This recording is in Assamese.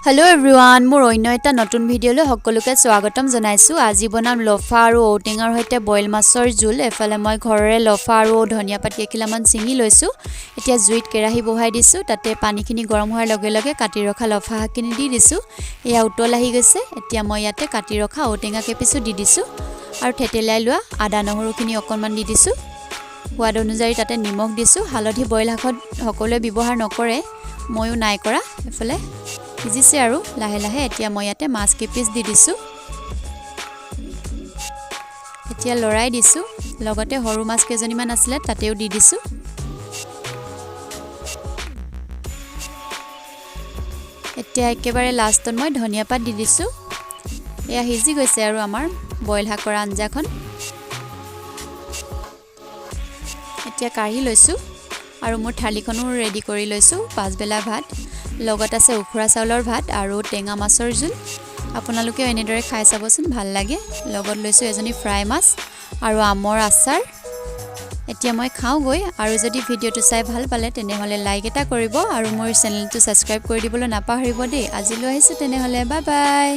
Hello everyone, মোৰ অন্য এটা নতুন ভিডিঅলৈ সকলোকে স্বাগতম জনাইছো। আজি বনাম লফা আৰু ঔটেঙাৰ সৈতে বইল মাছৰ জোল। এফালে মই ঘৰৰে লফা আৰু ধনিয়া পাত একিলামান ছিঙি লৈছো। এতিয়া জুইত কেৰাহী বহাই দিছো। তাতে পানীখিনি গৰম হোৱাৰ লগে লগে কাটি ৰখা লফা শাকখিনি দি দিছো। এয়া উতল আহি গৈছে। এতিয়া মই ইয়াতে কাটি ৰখা ঔটেঙা কেপিচো দি দিছো আৰু থেতেলাই লোৱা আদা নহৰুখিনি অকণমান দি দিছো। সোৱাদ অনুযায়ী তাতে নিমখ দিছো। হালধি বইল শাকত সকলোৱে ব্যৱহাৰ নকৰে, ময়ো নাই কৰা। এফালে ভিজিছে আৰু লাহে লাহে এতিয়া মই ইয়াতে মাছ কেপিচ দি দিছো। এতিয়া লৰাই দিছো, লগতে সৰু মাছ কেজনীমান আছিল তাতেও দি দিছো। এতিয়া একেবাৰে লাষ্টত মই ধনিয়া পাত দি দিছো। এয়া সিজি গৈছে আৰু আমাৰ বইল শাকৰ আঞ্জাখন। এতিয়া কাঢ়ি লৈছো আৰু মোৰ থালিখনো ৰেডি কৰি লৈছো। পাঁচবেলা ভাত লগত আছে উখৰা চাউলৰ ভাত আৰু টেঙা মাছৰ জোল। আপোনালোকে এনেদৰে খাই চাবচোন, ভাল লাগে। লগত লৈছো এজনী ফ্ৰাই মাছ আৰু আমৰ আচাৰ। এতিয়া মই খাওঁগৈ আৰু যদি ভিডিঅ'টো চাই ভাল পালে তেনেহ'লে লাইক এটা কৰিব আৰু মোৰ চেনেলটো ছাবস্ক্ৰাইব কৰি দিবলৈ নাপাহৰিব দেই। আজিলৈ আহিছো তেনেহ'লে, বাই বাই।